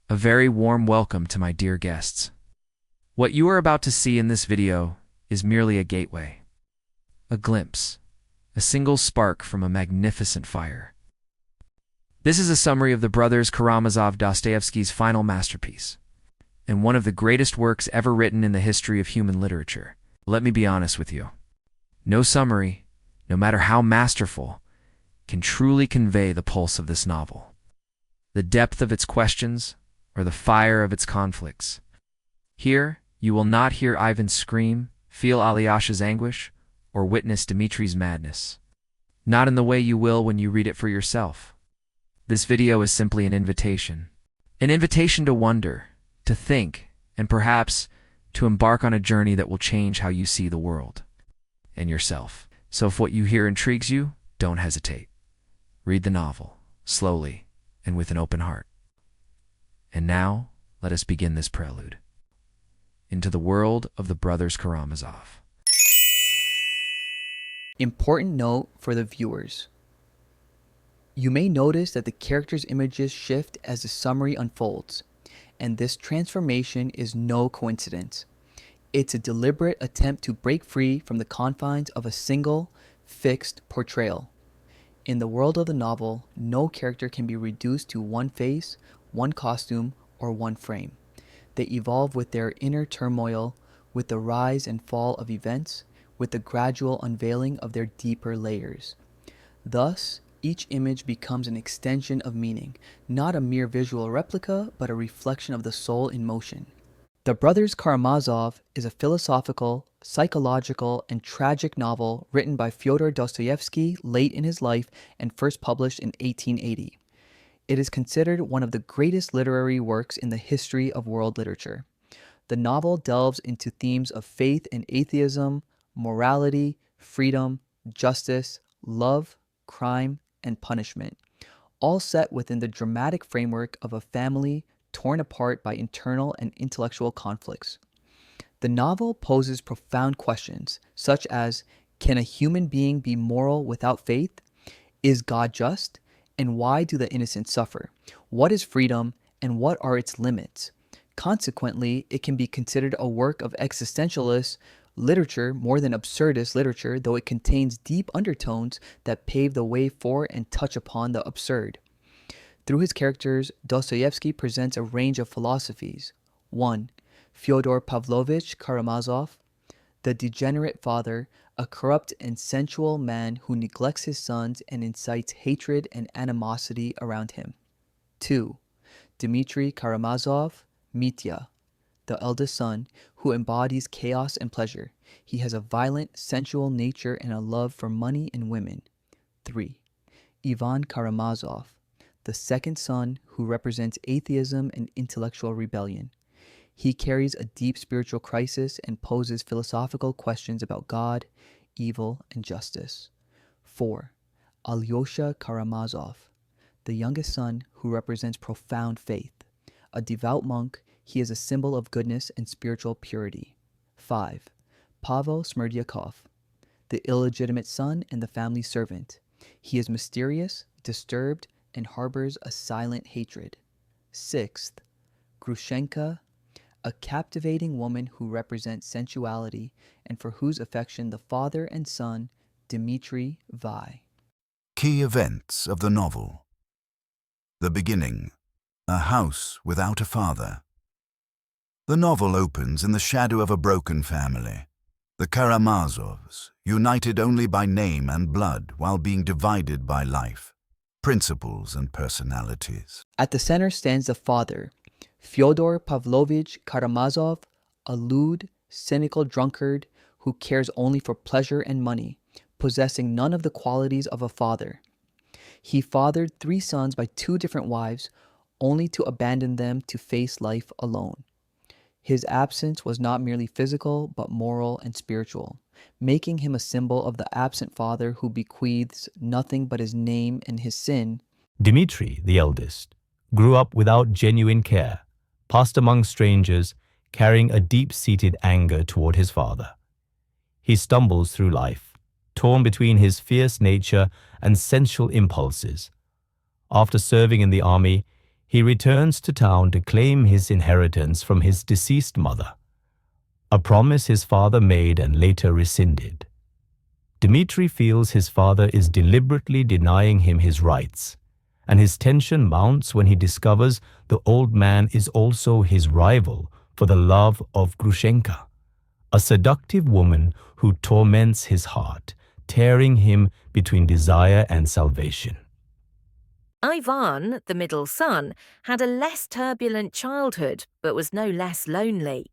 A very warm welcome to my dear guests. What you are about to see in this video is merely a gateway, a glimpse, a single spark from a magnificent fire. This is a summary of the Brothers Karamazov Dostoevsky's final masterpiece, and one of the greatest works ever written in the history of human literature. Let me be honest with you. No summary, no matter how masterful, can truly convey the pulse of this novel, the depth of its questions, or the fire of its conflicts. Here, you will not hear Ivan scream, feel Alyosha's anguish, or witness Dmitri's madness. Not in the way you will when you read it for yourself. This video is simply an invitation to wonder, to think, and perhaps to embark on a journey that will change how you see the world and yourself. So if what you hear intrigues you, don't hesitate. Read the novel, slowly and with an open heart. And now, let us begin this prelude into the world of the Brothers Karamazov. Important note for the viewers. You may notice that the characters' images shift as the summary unfolds, and this transformation is no coincidence. It's a deliberate attempt to break free from the confines of a single, fixed portrayal. In the world of the novel, no character can be reduced to one face, one costume, or one frame. They evolve with their inner turmoil, with the rise and fall of events, with the gradual unveiling of their deeper layers. Thus, each image becomes an extension of meaning, not a mere visual replica, but a reflection of the soul in motion. The Brothers Karamazov is a philosophical, psychological, and tragic novel written by Fyodor Dostoevsky late in his life and first published in 1880. It is considered one of the greatest literary works in the history of world literature. The novel delves into themes of faith and atheism, morality, freedom, justice, love, crime, and punishment, all set within the dramatic framework of a family torn apart by internal and intellectual conflicts. The novel poses profound questions, such as, can a human being be moral without faith? Is God just? And why do the innocent suffer? What is freedom, and what are its limits? Consequently, it can be considered a work of existentialist literature more than absurdist literature, though it contains deep undertones that pave the way for and touch upon the absurd. Through his characters, Dostoevsky presents a range of philosophies. 1. Fyodor Pavlovich Karamazov, the degenerate father, a corrupt and sensual man who neglects his sons and incites hatred and animosity around him. 2. Dmitri Karamazov, Mitya, the eldest son, who embodies chaos and pleasure. He has a violent, sensual nature and a love for money and women. 3. Ivan Karamazov, the second son, who represents atheism and intellectual rebellion. He carries a deep spiritual crisis and poses philosophical questions about God, evil, and justice. 4. Alyosha Karamazov, the youngest son, who represents profound faith. A devout monk, he is a symbol of goodness and spiritual purity. 5. Pavel Smerdyakov, the illegitimate son and the family servant. He is mysterious, disturbed, and harbors a silent hatred. 6th, Grushenka, a captivating woman who represents sensuality and for whose affection the father and son, Dmitri, vie. Key events of the novel. The beginning. A house without a father. The novel opens in the shadow of a broken family. The Karamazovs, united only by name and blood while being divided by life, principles and personalities. At the center stands the father, Fyodor Pavlovich Karamazov, a lewd, cynical drunkard who cares only for pleasure and money, possessing none of the qualities of a father. He fathered 3 sons by 2 different wives, only to abandon them to face life alone. His absence was not merely physical, but moral and spiritual, making him a symbol of the absent father who bequeaths nothing but his name and his sin. Dmitri, the eldest, grew up without genuine care, passed among strangers, carrying a deep-seated anger toward his father. He stumbles through life, torn between his fierce nature and sensual impulses. After serving in the army, He returns to town to claim his inheritance from his deceased mother, a promise his father made and later rescinded. Dmitri feels his father is deliberately denying him his rights, and his tension mounts when he discovers the old man is also his rival for the love of Grushenka, a seductive woman who torments his heart, tearing him between desire and salvation. Ivan, the middle son, had a less turbulent childhood but was no less lonely.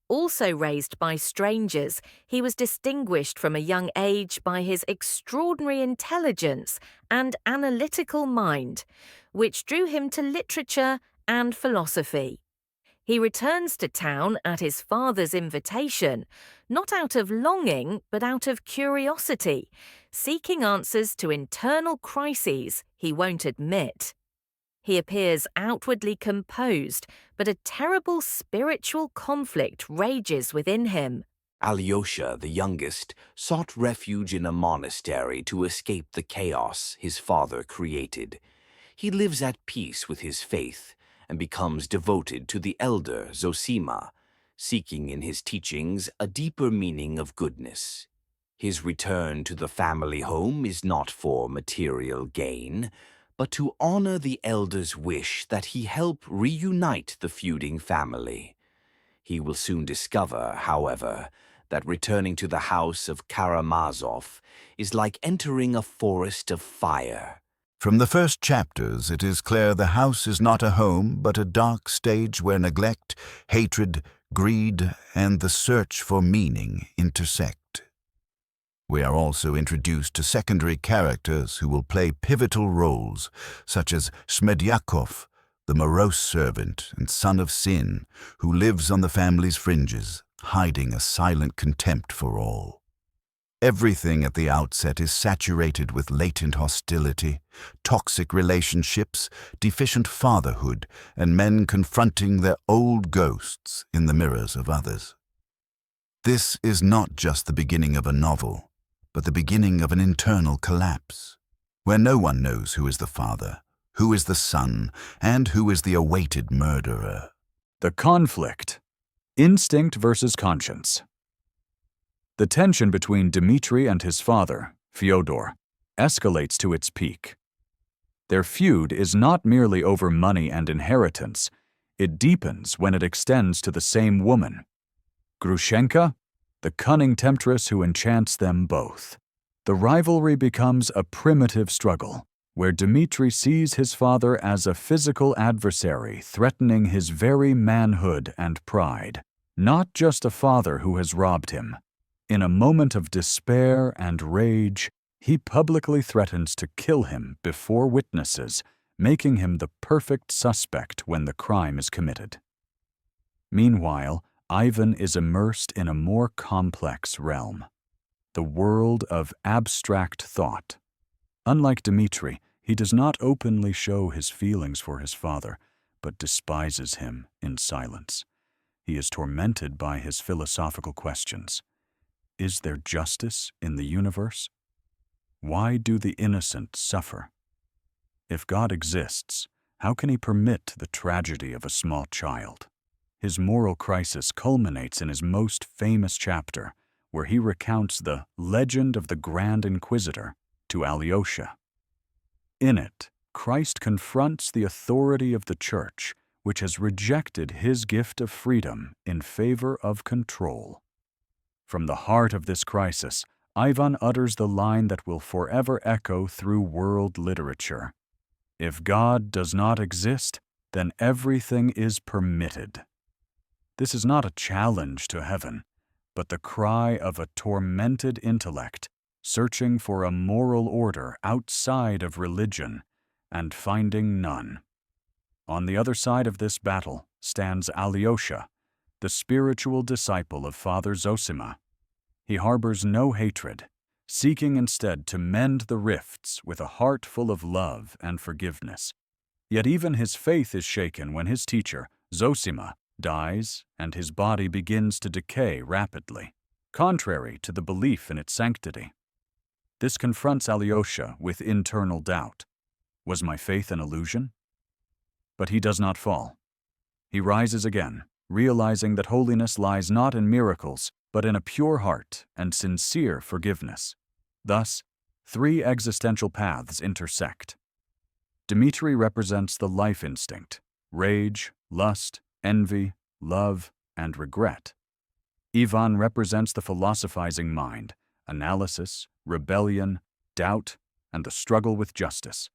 Also raised by strangers, he was distinguished from a young age by his extraordinary intelligence and analytical mind, which drew him to literature and philosophy. He returns to town at his father's invitation, not out of longing but out of curiosity, seeking answers to internal crises he won't admit. He appears outwardly composed, but a terrible spiritual conflict rages within him. Alyosha, the youngest, sought refuge in a monastery to escape the chaos his father created. He lives at peace with his faith and becomes devoted to the elder Zosima, seeking in his teachings a deeper meaning of goodness. His return to the family home is not for material gain, but to honor the elder's wish that he help reunite the feuding family. He will soon discover, however, that returning to the house of Karamazov is like entering a forest of fire. From the first chapters, it is clear the house is not a home, but a dark stage where neglect, hatred, greed, and the search for meaning intersect. We are also introduced to secondary characters who will play pivotal roles, such as Smedjakov, the morose servant and son of sin, who lives on the family's fringes, hiding a silent contempt for all. Everything at the outset is saturated with latent hostility, toxic relationships, deficient fatherhood, and men confronting their old ghosts in the mirrors of others. This is not just the beginning of a novel, but the beginning of an internal collapse, where no one knows who is the father, who is the son, and who is the awaited murderer. The conflict. Instinct versus conscience. The tension between Dmitri and his father, Fyodor, escalates to its peak. Their feud is not merely over money and inheritance, it deepens when it extends to the same woman. Grushenka, the cunning temptress who enchants them both. The rivalry becomes a primitive struggle, where Dmitri sees his father as a physical adversary threatening his very manhood and pride, not just a father who has robbed him. In a moment of despair and rage, he publicly threatens to kill him before witnesses, making him the perfect suspect when the crime is committed. Meanwhile, Ivan is immersed in a more complex realm, the world of abstract thought. Unlike Dmitri, he does not openly show his feelings for his father, but despises him in silence. He is tormented by his philosophical questions. Is there justice in the universe? Why do the innocent suffer? If God exists, how can he permit the tragedy of a small child? His moral crisis culminates in his most famous chapter, where he recounts the legend of the Grand Inquisitor to Alyosha. In it, Christ confronts the authority of the Church, which has rejected his gift of freedom in favor of control. From the heart of this crisis, Ivan utters the line that will forever echo through world literature. If God does not exist, then everything is permitted. This is not a challenge to heaven, but the cry of a tormented intellect, searching for a moral order outside of religion and finding none. On the other side of this battle stands Alyosha, the spiritual disciple of Father Zosima. He harbors no hatred, seeking instead to mend the rifts with a heart full of love and forgiveness. Yet even his faith is shaken when his teacher, Zosima, dies and his body begins to decay rapidly, contrary to the belief in its sanctity. This confronts Alyosha with internal doubt. Was my faith an illusion? But he does not fall. He rises again, realizing that holiness lies not in miracles, but in a pure heart and sincere forgiveness. Thus, three existential paths intersect. Dmitri represents the life instinct: rage, lust, envy, love, and regret. Ivan represents the philosophizing mind: analysis, rebellion, doubt, and the struggle with justice.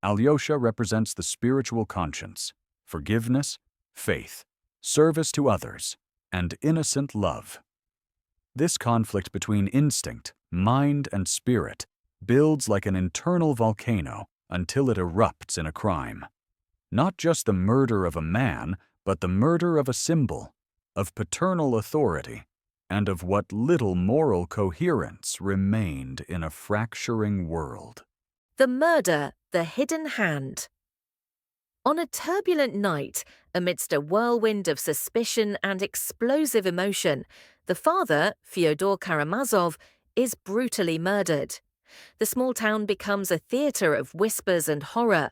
Alyosha represents the spiritual conscience: forgiveness, faith, service to others, and innocent love. This conflict between instinct, mind, and spirit builds like an internal volcano until it erupts in a crime. Not just the murder of a man, but the murder of a symbol, of paternal authority, and of what little moral coherence remained in a fracturing world. The murder, the hidden hand. On a turbulent night, amidst a whirlwind of suspicion and explosive emotion, the father, Fyodor Karamazov, is brutally murdered. The small town becomes a theatre of whispers and horror.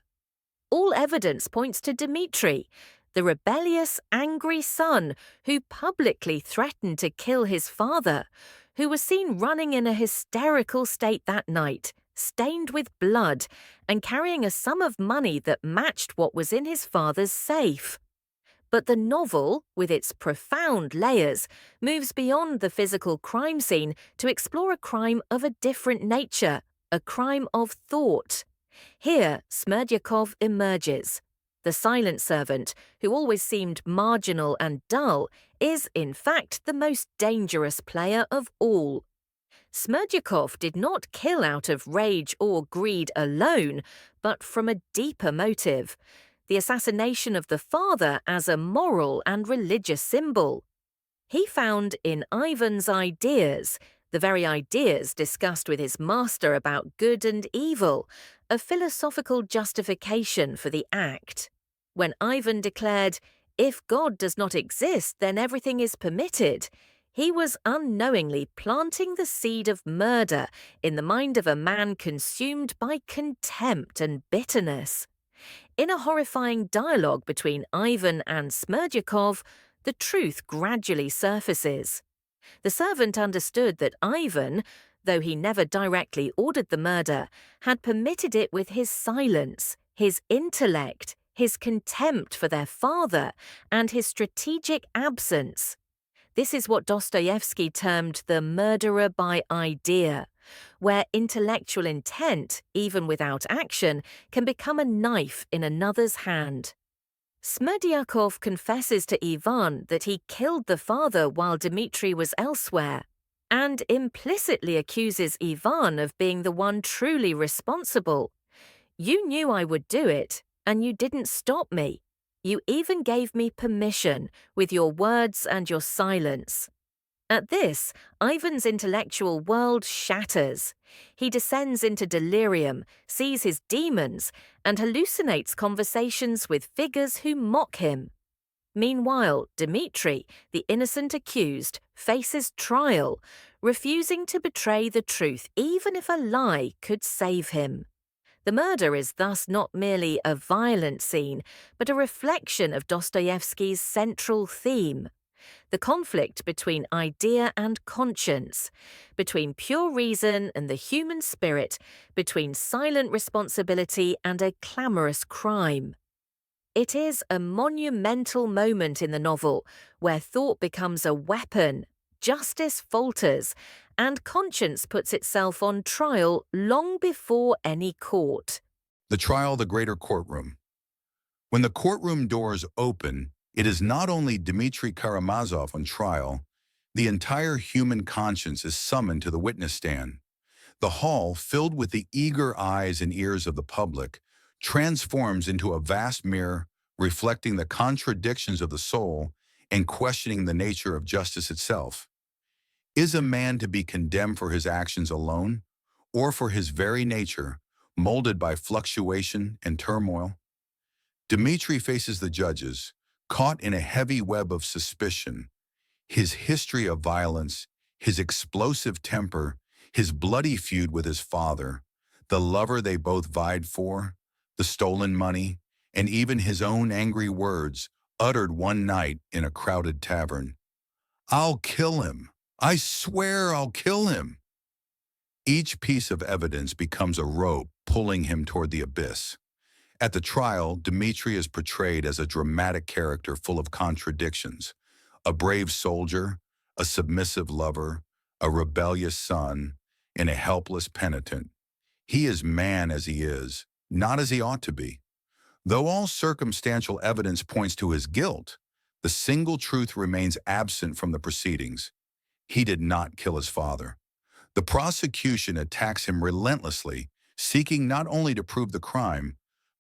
All evidence points to Dmitri, the rebellious, angry son who publicly threatened to kill his father, who was seen running in a hysterical state that night, stained with blood, and carrying a sum of money that matched what was in his father's safe. But the novel, with its profound layers, moves beyond the physical crime scene to explore a crime of a different nature, a crime of thought. Here, Smerdyakov emerges. The silent servant, who always seemed marginal and dull, is in fact the most dangerous player of all. Smerdyakov did not kill out of rage or greed alone, but from a deeper motive: the assassination of the father as a moral and religious symbol. He found in Ivan's ideas, the very ideas discussed with his master about good and evil, a philosophical justification for the act. When Ivan declared, "If God does not exist, then everything is permitted," he was unknowingly planting the seed of murder in the mind of a man consumed by contempt and bitterness. In a horrifying dialogue between Ivan and Smerdyakov, the truth gradually surfaces. The servant understood that Ivan, though he never directly ordered the murder, had permitted it with his silence, his intellect, his contempt for their father, and his strategic absence. This is what Dostoevsky termed the murderer by idea, where intellectual intent, even without action, can become a knife in another's hand. Smerdyakov confesses to Ivan that he killed the father while Dmitri was elsewhere, and implicitly accuses Ivan of being the one truly responsible. "You knew I would do it, and you didn't stop me. You even gave me permission with your words and your silence." At this, Ivan's intellectual world shatters. He descends into delirium, sees his demons, and hallucinates conversations with figures who mock him. Meanwhile, Dmitri, the innocent accused, faces trial, refusing to betray the truth even if a lie could save him. The murder is thus not merely a violent scene, but a reflection of Dostoevsky's central theme: the conflict between idea and conscience, between pure reason and the human spirit, between silent responsibility and a clamorous crime. It is a monumental moment in the novel where thought becomes a weapon, justice falters, and conscience puts itself on trial long before any court. The trial, the greater courtroom. When the courtroom doors open, it is not only Dmitri Karamazov on trial, the entire human conscience is summoned to the witness stand. The hall, filled with the eager eyes and ears of the public, transforms into a vast mirror reflecting the contradictions of the soul and questioning the nature of justice itself. Is a man to be condemned for his actions alone, or for his very nature, molded by fluctuation and turmoil? Dmitri faces the judges, caught in a heavy web of suspicion. His history of violence, his explosive temper, his bloody feud with his father, the lover they both vied for, the stolen money, and even his own angry words uttered one night in a crowded tavern. "I'll kill him. I swear I'll kill him." Each piece of evidence becomes a rope pulling him toward the abyss. At the trial, Dmitri is portrayed as a dramatic character full of contradictions: a brave soldier, a submissive lover, a rebellious son, and a helpless penitent. He is man as he is, not as he ought to be. Though all circumstantial evidence points to his guilt, the single truth remains absent from the proceedings. He did not kill his father. The prosecution attacks him relentlessly, seeking not only to prove the crime,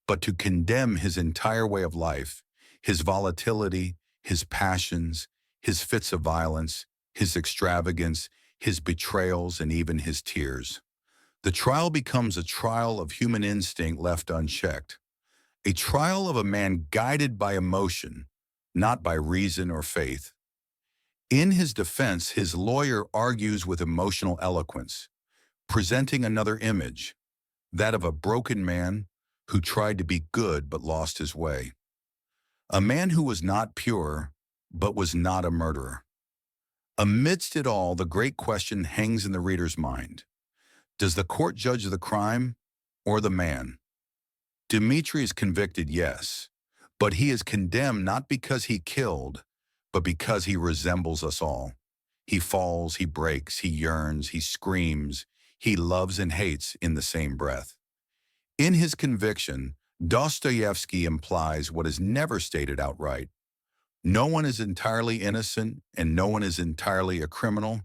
but to condemn his entire way of life, his volatility, his passions, his fits of violence, his extravagance, his betrayals, and even his tears. The trial becomes a trial of human instinct left unchecked, a trial of a man guided by emotion, not by reason or faith. In his defense, his lawyer argues with emotional eloquence, presenting another image, that of a broken man who tried to be good but lost his way. A man who was not pure, but was not a murderer. Amidst it all, the great question hangs in the reader's mind. Does the court judge the crime or the man? Dmitri is convicted, yes, but he is condemned not because he killed, but because he resembles us all. He falls, he breaks, he yearns, he screams, he loves and hates in the same breath. In his conviction, Dostoevsky implies what is never stated outright. No one is entirely innocent and no one is entirely a criminal,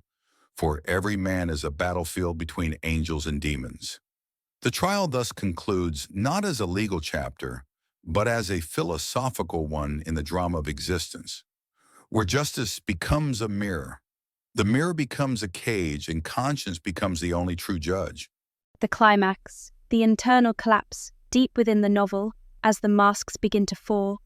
for every man is a battlefield between angels and demons. The trial thus concludes not as a legal chapter, but as a philosophical one in the drama of existence, where justice becomes a mirror. The mirror becomes a cage and conscience becomes the only true judge. The climax, the internal collapse, deep within the novel, as the masks begin to fall.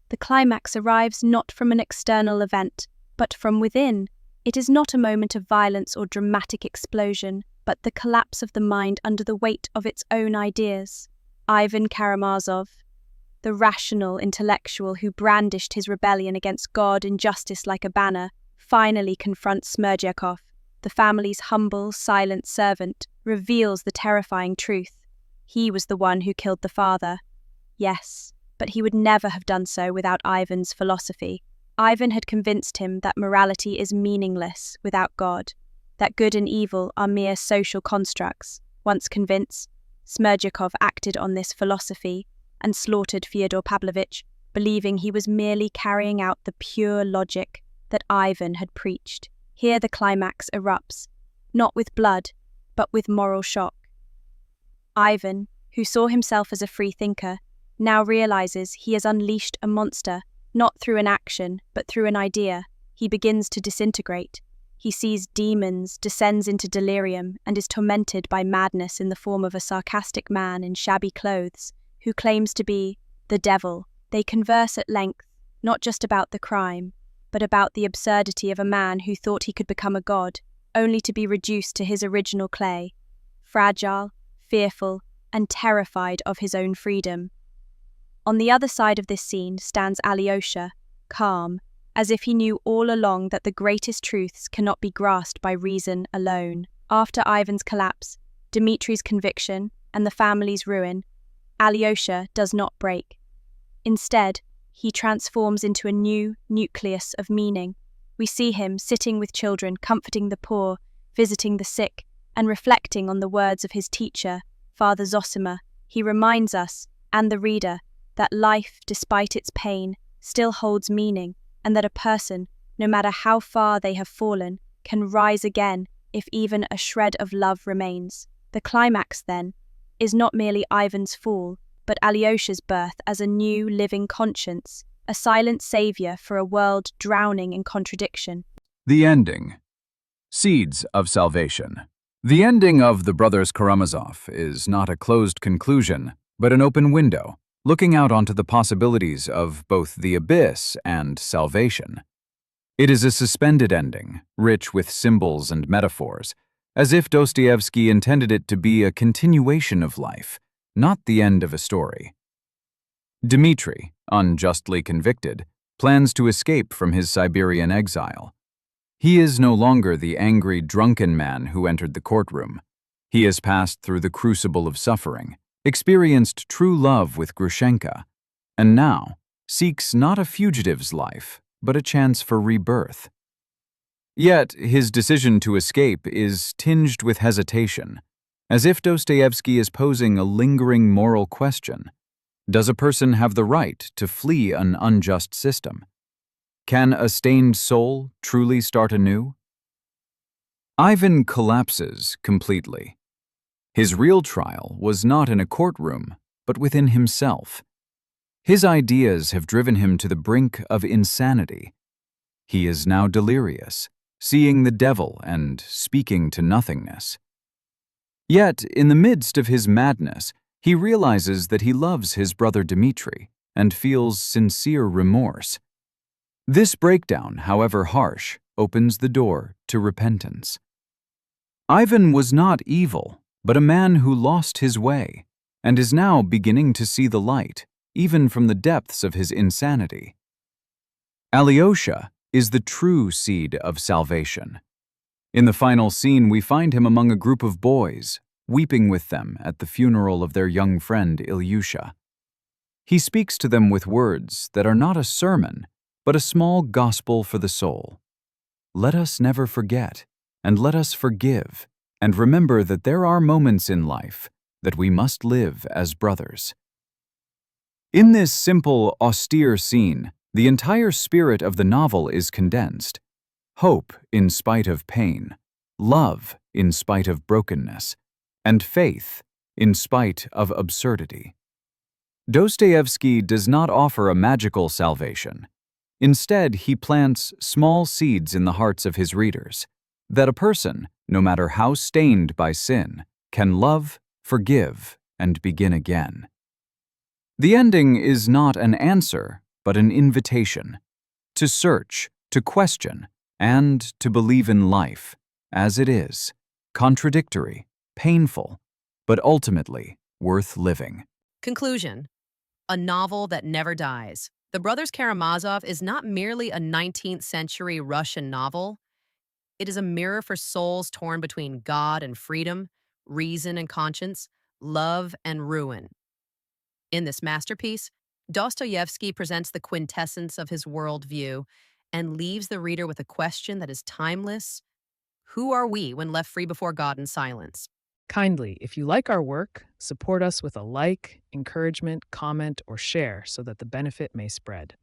The climax arrives not from an external event, but from within. It is not a moment of violence or dramatic explosion, but the collapse of the mind under the weight of its own ideas. Ivan Karamazov, the rational intellectual who brandished his rebellion against God and justice like a banner, finally confronts Smerdyakov, the family's humble, silent servant, reveals the terrifying truth. He was the one who killed the father. Yes, but he would never have done so without Ivan's philosophy. Ivan had convinced him that morality is meaningless without God, that good and evil are mere social constructs. Once convinced, Smerdyakov acted on this philosophy and slaughtered Fyodor Pavlovich, believing he was merely carrying out the pure logic that Ivan had preached. Here the climax erupts, not with blood, but with moral shock. Ivan, who saw himself as a free thinker, now realizes he has unleashed a monster, not through an action, but through an idea. He begins to disintegrate. He sees demons, descends into delirium, and is tormented by madness in the form of a sarcastic man in shabby clothes, who claims to be the devil. They converse at length, not just about the crime, but about the absurdity of a man who thought he could become a god, only to be reduced to his original clay, fragile, fearful, and terrified of his own freedom. On the other side of this scene stands Alyosha, calm, as if he knew all along that the greatest truths cannot be grasped by reason alone. After Ivan's collapse, Dmitri's conviction, and the family's ruin, Alyosha does not break. Instead, he transforms into a new nucleus of meaning. We see him sitting with children, comforting the poor, visiting the sick, and reflecting on the words of his teacher, Father Zosima. He reminds us, and the reader, that life, despite its pain, still holds meaning, and that a person, no matter how far they have fallen, can rise again if even a shred of love remains. The climax, then, is not merely Ivan's fall, but Alyosha's birth as a new living conscience, a silent savior for a world drowning in contradiction. The ending. Seeds of salvation. The ending of the Brothers Karamazov is not a closed conclusion, but an open window, looking out onto the possibilities of both the abyss and salvation. It is a suspended ending, rich with symbols and metaphors, as if Dostoevsky intended it to be a continuation of life, not the end of a story. Dmitri, unjustly convicted, plans to escape from his Siberian exile. He is no longer the angry, drunken man who entered the courtroom. He has passed through the crucible of suffering, experienced true love with Grushenka, and now seeks not a fugitive's life, but a chance for rebirth. Yet his decision to escape is tinged with hesitation, as if Dostoevsky is posing a lingering moral question. Does a person have the right to flee an unjust system? Can a stained soul truly start anew? Ivan collapses completely. His real trial was not in a courtroom, but within himself. His ideas have driven him to the brink of insanity. He is now delirious, seeing the devil and speaking to nothingness. Yet, in the midst of his madness, he realizes that he loves his brother Dmitri and feels sincere remorse. This breakdown, however harsh, opens the door to repentance. Ivan was not evil, but a man who lost his way, and is now beginning to see the light, even from the depths of his insanity. Alyosha is the true seed of salvation. In the final scene, we find him among a group of boys, weeping with them at the funeral of their young friend Ilyusha. He speaks to them with words that are not a sermon, but a small gospel for the soul. Let us never forget, and let us forgive, and remember that there are moments in life that we must live as brothers. In this simple, austere scene, the entire spirit of the novel is condensed. Hope in spite of pain, love in spite of brokenness, and faith in spite of absurdity. Dostoevsky does not offer a magical salvation. Instead, he plants small seeds in the hearts of his readers, that a person, no matter how stained by sin, can love, forgive, and begin again. The ending is not an answer, but an invitation to search, to question, and to believe in life as it is, contradictory, painful, but ultimately worth living. Conclusion: a novel that never dies. The Brothers Karamazov is not merely a 19th century Russian novel. It is a mirror for souls torn between God and freedom, reason and conscience, love and ruin. In this masterpiece, Dostoevsky presents the quintessence of his worldview and leaves the reader with a question that is timeless. Who are we when left free before God in silence? Kindly, if you like our work, support us with a like, encouragement, comment, or share so that the benefit may spread.